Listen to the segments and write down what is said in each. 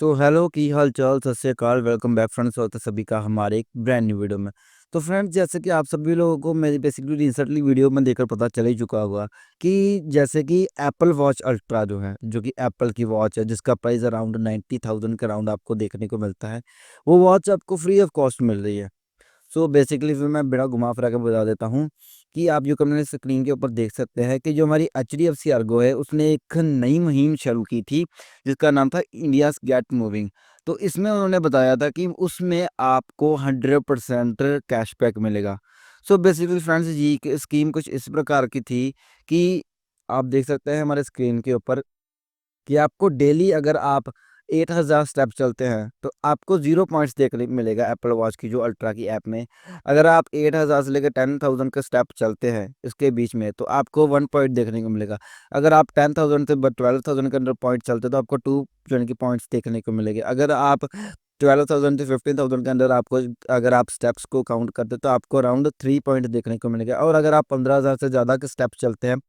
So hello की हाल चाल सत श्री अकाल वेलकम बैक फ्रेंड्स और सभी का हमारे एक ब्रांड न्यू वीडियो में। तो फ्रेंड्स जैसे कि आप सभी लोगों को मेरी बेसिकली रिसेंटली वीडियो में देखकर पता चल ही चुका होगा कि जैसे कि एप्पल वॉच अल्ट्रा जो है जो कि एप्पल की वॉच है जिसका प्राइस अराउंड 90,000 के अराउंड आपको देखने को मिलता है। वो वॉच आपको फ्री ऑफ कॉस्ट मिल रही है। सो बेसिकली फिर मैं बिना घुमा फिरा के बता देता हूँ कि आप जो अपने स्क्रीन के ऊपर देख सकते हैं कि जो हमारी एचडीएफसी अर्गो है उसने एक नई मुहिम शुरू की थी जिसका नाम था इंडियाज गेट मूविंग। तो इसमें उन्होंने बताया था कि उसमें आपको 100% कैशबैक मिलेगा। सो बेसिकली फ्रेंड्स जी स्कीम कुछ इस प्रकार की थी कि आप देख सकते हैं हमारे स्क्रीन के ऊपर कि आपको डेली अगर आप 8000 स्टेप चलते हैं तो आपको 0 पॉइंट्स देखने को मिलेगा एप्पल वॉच की जो अल्ट्रा की ऐप में। अगर आप 8000 से लेकर 10,000 का स्टेप चलते हैं इसके बीच में तो आपको 1 पॉइंट देखने को मिलेगा। अगर आप 10,000 से 12,000 के अंदर पॉइंट चलते हैं तो आपको 2 यानी कि पॉइंट्स देखने को मिलेंगे। अगर आप 12,000 से 15,000 के अंदर आपको अगर आप स्टेप्स को काउंट करते हैं तो आपको अराउंड 3 पॉइंट देखने को मिलेगा। और अगर आप 15,000 से ज़्यादा के स्टेप चलते हैं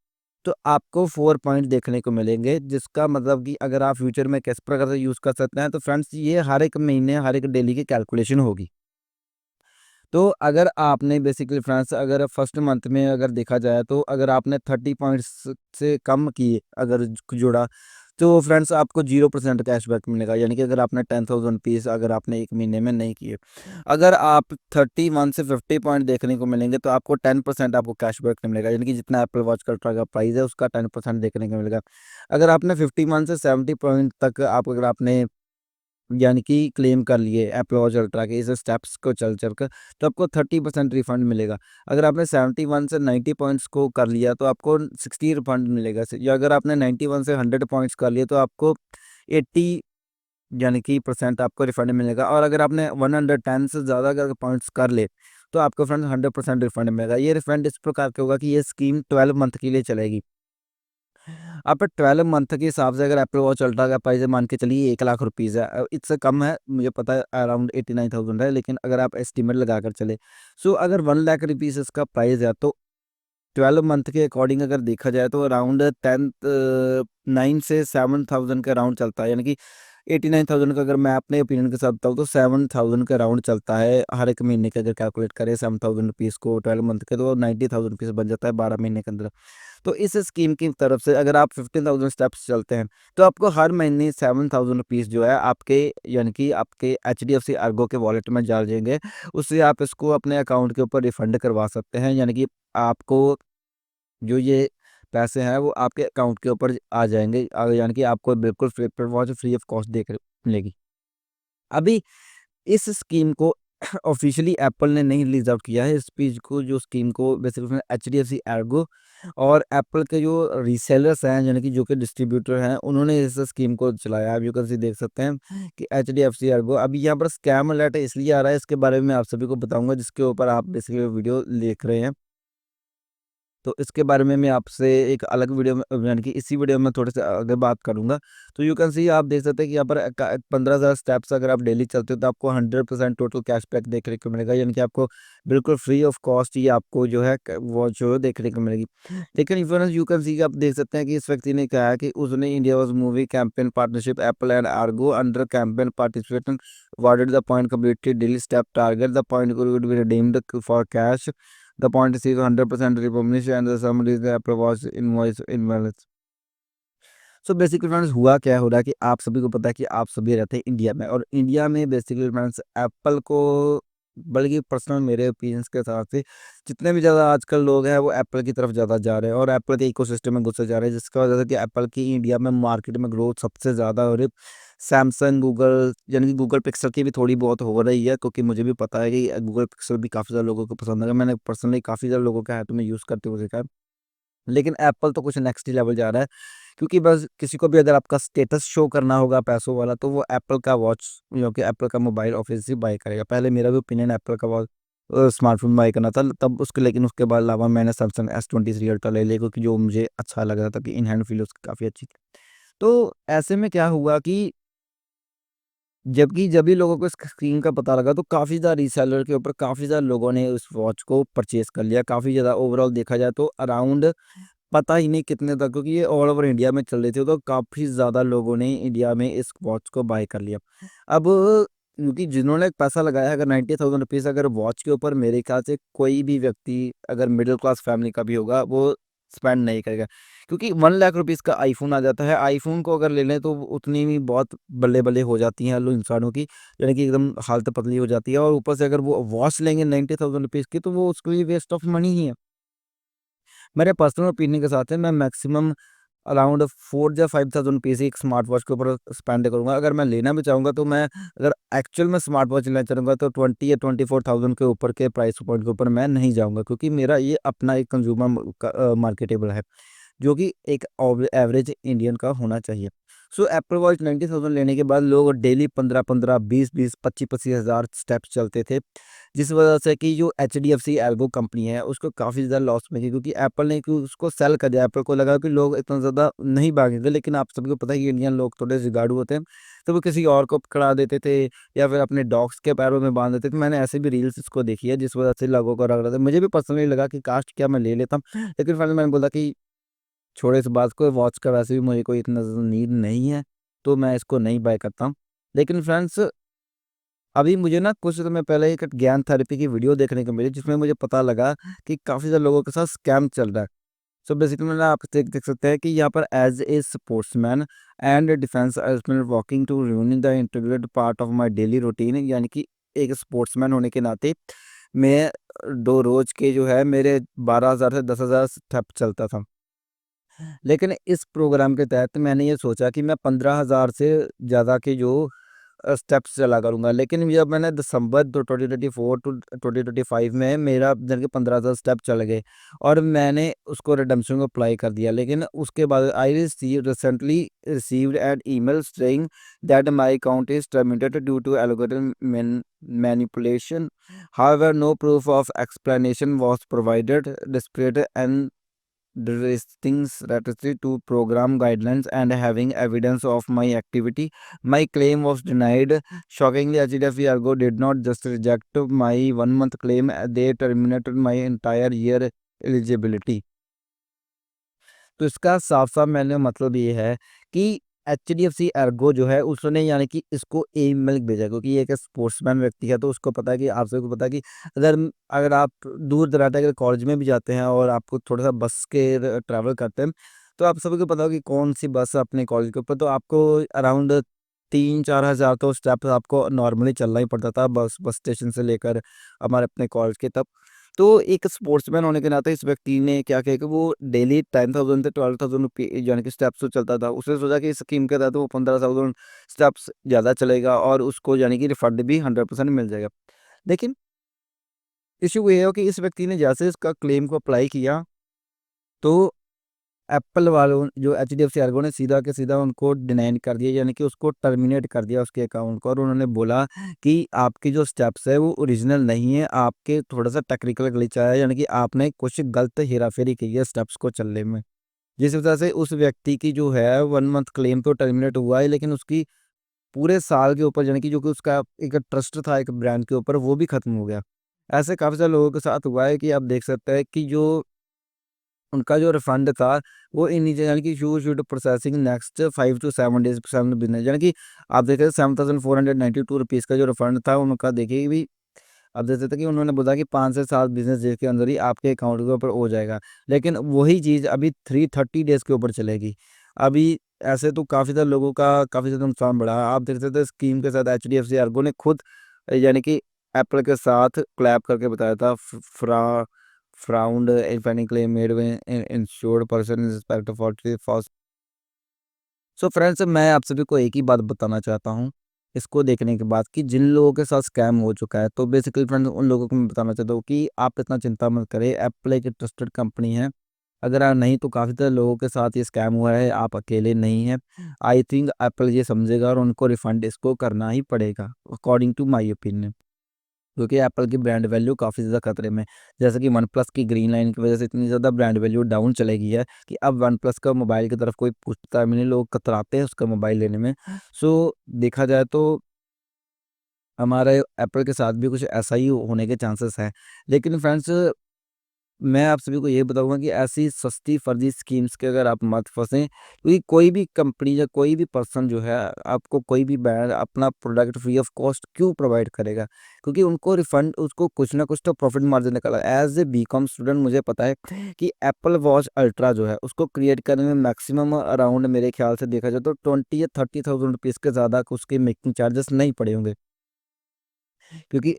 तो आपको 4 पॉइंट देखने को मिलेंगे, जिसका मतलब कि अगर आप फ्यूचर में किस प्रकार से यूज़ कर सकते हैं तो फ्रेंड्स ये हर एक महीने, हर एक डेली की कैलकुलेशन होगी। तो अगर आपने बेसिकली फ्रेंड्स अगर फर्स्ट मंथ में अगर देखा जाए तो अगर आपने 30 पॉइंट्स से कम किए अगर जोड़ा तो फ्रेंड्स आपको 0% कैशबैक मिलेगा। यानी कि अगर आपने 10,000 पीस अगर आपने एक महीने में नहीं किए, अगर आप 31 से 50 पॉइंट देखने को मिलेंगे तो आपको 10% आपको कैशबैक मिलेगा। यानी कि जितना एप्पल वॉच का प्राइस है उसका 10% देखने को मिलेगा। अगर आपने 51 से 70 पॉइंट तक आप अगर आपने यानी कि क्लेम कर लिए एप्पल वॉच अल्ट्रा के इस स्टेप्स को चल कर तो आपको 30% रिफंड मिलेगा। अगर आपने 71 से 90 पॉइंट्स को कर लिया तो आपको 60 रिफंड मिलेगा। या अगर आपने 91 से 100 पॉइंट्स कर लिए तो आपको 80 यानी कि परसेंट आपको रिफंड मिलेगा। और अगर आपने 110 से ज़्यादा अगर पॉइंट्स कर ले तो आपको फ्रेंड 100% रिफंड मिलेगा। ये रिफंड इस प्रकार का होगा कि ये स्कीम 12 मंथ के लिए चलेगी। आप 12 मंथ के हिसाब से अगर एप्पल वॉच अल्ट्रा का प्राइस मान के चलिए 1 लाख रुपीज़ है, इससे कम है मुझे पता है अराउंड 89,000 है, लेकिन अगर आप एस्टिमेट लगाकर चले सो अगर 1 लाख रुपीज़ इसका प्राइस है तो 12 मंथ के अकॉर्डिंग अगर देखा जाए तो अराउंड 9 से 7,000 के अराउंड चलता है। यानी कि 89,000 का अगर मैं अपने ओपिनियन के साथ बताऊँ तो 7,000 के अराउंड चलता है हर एक महीने के। अगर कैलकुलेट करें 7,000 रुपीज़ को 12 मंथ के तो 90,000 रुपीज़ बन जाता है 12 महीने के अंदर। तो इस स्कीम की तरफ से अगर आप 15,000 स्टेप्स चलते हैं तो आपको हर महीने 7,000 रुपीज़ जो है आपके यानी कि आपके एचडीएफसी अर्गो के वॉलेट में डाल जाएँगे। उससे आप इसको अपने अकाउंट के ऊपर रिफंड करवा सकते हैं। यानी कि आपको जो ये पैसे हैं वो आपके अकाउंट के ऊपर आ जाएँगे। यानी कि आपको बिल्कुल free paper watch free of cost देकर मिलेगी। अभी इस स्कीम को ऑफ़िशियली एप्पल ने नहीं रिलीज़ आउट किया है। इस चीज़ को जो स्कीम को बेसिकली एचडीएफसी एर्गो और एप्पल के जो रीसेलर्स हैं यानी कि जो कि डिस्ट्रीब्यूटर हैं उन्होंने इस स्कीम को चलाया। आप यू कैन सी देख सकते हैं कि एचडीएफसी एर्गो अभी यहाँ पर स्कैम अलर्ट इसलिए आ रहा है, इसके बारे में आप सभी को बताऊँगा जिसके ऊपर आप बेसिकली वीडियो देख रहे हैं। तो इसके बारे में मैं आपसे एक अलग वीडियो में यानी कि इसी वीडियो में थोड़े से आगे बात करूँगा। तो यू कैन सी आप देख सकते हैं कि यहाँ पर 15,000 स्टेप्स अगर आप डेली चलते हो तो आपको 100% टोटल कैशबैक देखने को मिलेगा। यानी कि आपको बिल्कुल फ्री ऑफ कॉस्ट ही आपको जो है वो जो देखने को मिलेगी। लेकिन इन्फ्लुएंस यू कैन सी आप देख सकते हैं कि इस व्यक्ति ने कहा है कि उसने India was movie campaign partnership Apple and Ergo under campaign participation awarded the point completed daily step target the point could be redeemed for cash. The point is 100% republished and the summary is the Apple Watch invoice invalid. So basically friends हुआ क्या हो रहा है कि आप सभी को पता है कि आप सभी रहते हैं इंडिया में और इंडिया में बेसिकली फ्रेंड्स एप्पल को बल्कि पर्सनल मेरे ओपिनियंस के हिसाब से जितने भी ज़्यादा आजकल लोग हैं वो एप्पल की तरफ ज़्यादा जा रहे हैं और एप्पल के इकोसिस्टम में घुसते जा रहे हैं, जिसका वजह से कि एप्पल की इंडिया में मार्केट में ग्रोथ सबसे ज़्यादा हो रही है। सैमसंग गूगल यानी कि गूगल पिक्सल की भी थोड़ी बहुत हो रही है क्योंकि मुझे भी पता है कि गूगल पिक्सल भी काफ़ी ज़्यादा लोगों को पसंद है। मैंने पर्सनली काफ़ी ज़्यादा लोगों के हाथों में यूज़ करते हुए देखा है। लेकिन एप्पल तो कुछ नेक्स्ट ही लेवल जा रहा है क्योंकि बस किसी को भी अगर आपका स्टेटस शो करना होगा पैसों वाला तो वो एप्पल का वॉच जो कि एप्पल का मोबाइल ऑब्वियसली बाय करेगा। पहले मेरा भी ओपिनियन एप्पल का वॉच स्मार्टफोन बाय करना था तब उसके, लेकिन उसके बाद अलावा मैंने सैमसंग S23 अल्ट्रा ले लिया क्योंकि जो मुझे अच्छा लग रहा था कि इन हैंड फील उसकी काफ़ी अच्छी थी। तो ऐसे में क्या हुआ कि जबकि जब भी लोगों को इस स्कीम का पता लगा तो काफ़ी ज़्यादा रीसेलर के ऊपर काफ़ी ज़्यादा लोगों ने उस वॉच को परचेज़ कर लिया। काफ़ी ज़्यादा ओवरऑल देखा जाए तो अराउंड पता ही नहीं कितने तक, क्योंकि ये ऑल ओवर इंडिया में चल रही थी, तो काफ़ी ज़्यादा लोगों ने इंडिया में इस वॉच को बाय कर लिया। अब क्योंकि जिन्होंने पैसा लगाया है, अगर 90,000 रुपीज़ अगर वॉच के ऊपर, मेरे ख्याल से कोई भी व्यक्ति अगर मिडिल क्लास फैमिली का भी होगा वो स्पेंड नहीं करेगा। क्योंकि 1 लाख रुपीज़ का आईफ़ोन आ जाता है, आईफ़ोन को अगर ले लें तो उतनी भी बहुत बल्ले-बल्ले हो जाती हैं लो इंसानों की, यानी कि एकदम हालत पतली हो जाती है, और ऊपर से अगर वो वॉच लेंगे 90,000 रुपीज़ की, तो वो उसके लिए वेस्ट ऑफ मनी ही है। मेरे पर्सनल ओपिनियन के साथ है, मैं मैक्सिमम अराउंड 4 या 5,000 रुपीज़ ही एक स्मार्ट वॉच के ऊपर स्पेंड करूँगा। अगर मैं लेना भी चाहूँगा तो मैं, अगर एक्चुअल में स्मार्ट वॉच लेना चाहूँगा तो 20 या 24,000 के ऊपर के प्राइस पॉइंट के ऊपर मैं नहीं जाऊँगा, क्योंकि मेरा ये अपना एक कंज्यूमर मार्केटेबल है, जो कि एक एवरेज इंडियन का होना चाहिए। सो एप्पल वॉच 90,000 लेने के बाद लोग डेली 15-15, 20-20, 25-25 हज़ार स्टेप्स चलते थे। जिस वजह से कि जो एचडीएफसी एल्गो कंपनी है उसको काफ़ी ज़्यादा लॉस में थी, क्योंकि एप्पल ने क्यों उसको सेल कर दिया। एप्पल को लगा कि लोग इतना ज़्यादा नहीं भागेंगे, लेकिन आप सभी को पता है कि इंडियन लोग थोड़े जुगाड़ू होते हैं, तो वो किसी और को पकड़ा देते थे या फिर अपने डॉग्स के पैरों में बांध देते थे। मैंने ऐसे भी रील्स इसको देखी है जिस वजह से लोगों को लग रहा था, मुझे भी पर्सनली लगा कि काश क्या मैं ले लेता, लेकिन फाइनली मैंने बोला कि छोड़ो इस बात को, वॉच का वैसे भी मुझे कोई इतना ज़्यादा नीड नहीं है, तो मैं इसको नहीं बाय करता हूँ। लेकिन फ्रेंड्स, अभी मुझे ना कुछ समय पहले एक ज्ञान थेरेपी की वीडियो देखने को मिली, जिसमें मुझे पता लगा कि काफ़ी ज़्यादा लोगों के साथ स्कैम चल रहा है। सो बेसिकली मैंने आप देख देख सकते हैं कि यहाँ पर as a sportsman and defence walking to ruining the integrated part of my daily routine, यानी कि एक स्पोर्ट्समैन होने के नाते मैं दो रोज के जो है मेरे 12,000 से 10,000 स्टेप चलता था। लेकिन इस प्रोग्राम के तहत मैंने ये सोचा कि मैं 15,000 से ज़्यादा के जो स्टेप्स चला करूँगा। लेकिन जब मैंने दिसंबर टू 2024 टू 2025 में मेरा जानि कि 15,000 स्टेप चल गए, और मैंने उसको रिडेम्पशन को अप्लाई कर दिया। लेकिन उसके बाद I recently received an email saying that my account is terminated due to algorithm manipulation. However no proof of explanation was provided displayed and directing strategy to program guidelines and having evidence of my activity. My claim was denied. Shockingly, HDFC Ergo did not just reject my 1 month claim, they terminated my entire year eligibility. तो इसका साफ-साफ मैंने मतलब ये है कि HDFC Ergo जो है उसने यानी कि इसको ईमेल भेजा, क्योंकि ये एक स्पोर्ट्समैन व्यक्ति है, तो उसको पता है कि आप सभी को पता है कि अगर अगर आप दूर-दराज अगर कॉलेज में भी जाते हैं और आपको थोड़ा-सा बस के ट्रैवल करते हैं, तो आप सभी को पता होगा कि कौन-सी बस अपने कॉलेज के ऊपर, तो आपको अराउंड 3-4 हज़ार तो स्टेप्स आपको नॉर्मली चलना ही पड़ता था बस बस स्टेशन से लेकर हमारे अपने कॉलेज के तक। तो एक स्पोर्ट्समैन होने के नाते इस व्यक्ति ने क्या किया कि वो डेली 10,000 से 12,000 रुपये यानी कि स्टेप्स तो चलता था। उसने सोचा कि इस स्कीम के तहत वो 15,000 स्टेप्स ज़्यादा चलेगा और उसको यानी कि रिफंड भी 100% मिल जाएगा। लेकिन इश्यू ये है कि इस व्यक्ति ने जैसे इसका क्लेम को अप्लाई किया, तो एप्पल वालों जो एचडीएफसी एर्गो ने सीधा के सीधा उनको डिनाइन कर दिया, यानी कि उसको टर्मिनेट कर दिया उसके अकाउंट को, और उन्होंने बोला कि आपकी जो स्टेप्स है वो ओरिजिनल नहीं है, आपके थोड़ा-सा टेक्निकल ग्लिच आया है, यानी कि आपने कुछ गलत हेरा-फेरी की है स्टेप्स को चलने में। जिस वजह से उस व्यक्ति की जो है 1 मंथ क्लेम तो टर्मिनेट हुआ है, लेकिन उसकी पूरे साल के ऊपर यानी कि जो कि उसका एक ट्रस्ट था एक ब्रांड के ऊपर, वो भी खत्म हो गया। ऐसे काफ़ी सारे लोगों के साथ हुआ है कि आप देख सकते हैं कि जो उनका जो रिफंड था, वो इमीडिएट यानी कि you should processing next 5 to 7 days 7 business, यानी कि आप देख रहे हैं 7,492 रुपीज़ का जो रिफंड था उनका, देखिए भी आप देख सकते हैं कि उन्होंने बोला कि 5 से 7 बिज़नेस डेज़ के अंदर ही आपके अकाउंट के ऊपर हो जाएगा। लेकिन वही चीज़ अभी 330 डेज़ के ऊपर चलेगी। अभी ऐसे तो काफ़ी सारे लोगों का काफ़ी ज़्यादा नुकसान बढ़ा है। आप देख सकते हैं स्कीम के साथ एचडीएफसी एर्गो ने खुद यानी कि एप्पल के साथ कोलैब करके बताया था frowned if any claim made when insured person is respect for false। So friends, मैं आप सभी को एक ही बात बताना चाहता हूँ इसको देखने के बाद, कि जिन लोगों के साथ स्कैम हो चुका है, तो बेसिकली फ्रेंड्स उन लोगों को मैं बताना चाहता हूँ कि आप इतना चिंता मत करें, एप्पल एक ट्रस्टेड कंपनी है। अगर आप नहीं तो काफ़ी सारे लोगों के साथ ये स्कैम हुआ है, आप अकेले नहीं हैं। आई थिंक एप्पल ये समझेगा और उनको रिफंड इसको करना ही पड़ेगा, अकॉर्डिंग टू माई ओपिनियन। क्योंकि एप्पल की ब्रांड वैल्यू काफ़ी ज़्यादा खतरे में है। जैसे कि वन प्लस की ग्रीन लाइन की वजह से इतनी ज़्यादा ब्रांड वैल्यू डाउन चली गई है कि अब वन प्लस का मोबाइल की तरफ कोई पूछता भी नहीं, लोग कतराते हैं उसका मोबाइल लेने में। सो देखा जाए तो हमारे एप्पल के साथ भी कुछ ऐसा ही होने के चांसेस हैं। लेकिन फ्रेंड्स, मैं आप सभी को ये बताऊँगा कि ऐसी सस्ती फर्जी स्कीम्स के अगर आप मत फँसें, क्योंकि कोई भी कंपनी या कोई भी पर्सन जो है, आपको कोई भी ब्रांड अपना प्रोडक्ट फ्री ऑफ कॉस्ट क्यों प्रोवाइड करेगा? क्योंकि उनको रिफंड, उसको कुछ ना कुछ तो प्रॉफिट मार्जिन निकला है। एज़ ए बीकॉम स्टूडेंट मुझे पता है कि एप्पल वॉच अल्ट्रा जो है, उसको क्रिएट करने में मैक्सिमम अराउंड, मेरे ख्याल से देखा जाए तो 20 या 30,000 रुपीज़ के ज़्यादा उसके मेकिंग चार्जेस नहीं पड़े होंगे। क्योंकि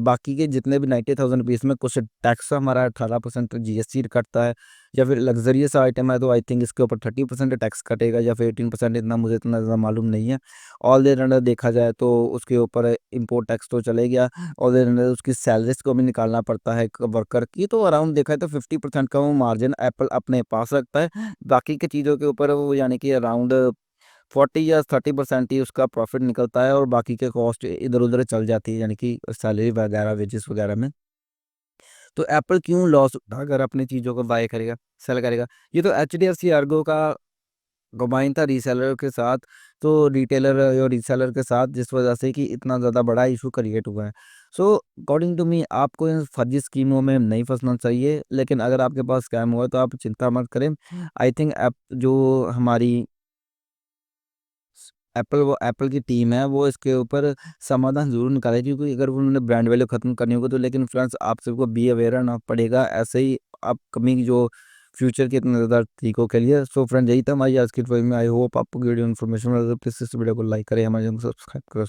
बाकी के जितने भी 90,000 रुपीज़ में कुछ टैक्स हमारा 18% जीएसटी कटता है, या फिर लग्ज़रियस आइटम है तो आई थिंक इसके ऊपर 30% टैक्स कटेगा या फिर 18%, इतना मुझे इतना ज़्यादा मालूम नहीं है। ऑल द अंडर देखा जाए तो उसके ऊपर इम्पोर्ट टैक्स तो चले गया, ऑल द अंडर उसकी सैलरीज़ को भी निकालना पड़ता है एक वर्कर की, तो अराउंड देखा है तो 50% का वो मार्जिन एप्पल अपने पास रखता है। बाकी की चीज़ों के ऊपर वो यानी कि अराउंड 40 या 30% ही उसका प्रॉफ़िट निकलता है, और बाकी के कॉस्ट इधर-उधर चल जाती है, यानी कि सैलरी वगैरह, वेजेस वगैरह में। तो एप्पल क्यों लॉस उठाकर अपनी चीज़ों को बाय करेगा, सेल करेगा? ये तो एचडीएफसी अर्गो का कंबाइन था रीसेलर के साथ, तो रिटेलर और रीसेलर के साथ, जिस वजह से कि इतना ज़्यादा बड़ा इश्यू क्रिएट हुआ है। सो अकॉर्डिंग टू मी आपको इन फर्जी स्कीमों में नहीं फँसना चाहिए, लेकिन अगर आपके पास स्कैम हुआ है तो आप चिंता मत करें। आई थिंक ऐप जो हमारी एप्पल की टीम है वो इसके ऊपर समाधान ज़रूर निकालेगी, क्योंकि अगर उन्होंने ब्रांड वैल्यू ख़त्म करनी होगी तो, लेकिन फ्रेंड्स आप सबको बी अवेयर रहना पड़ेगा ऐसे ही अपकमिंग जो फ्यूचर के इतने ज़्यादा तरीकों के लिए। सो फ्रेंड्स, यही था हमारी आज की वीडियो में। आई होप आपको वीडियो इन्फॉर्मेशन प्लीज़ इस वीडियो को लाइक करें, हमारे चैनल को सब्सक्राइब करें।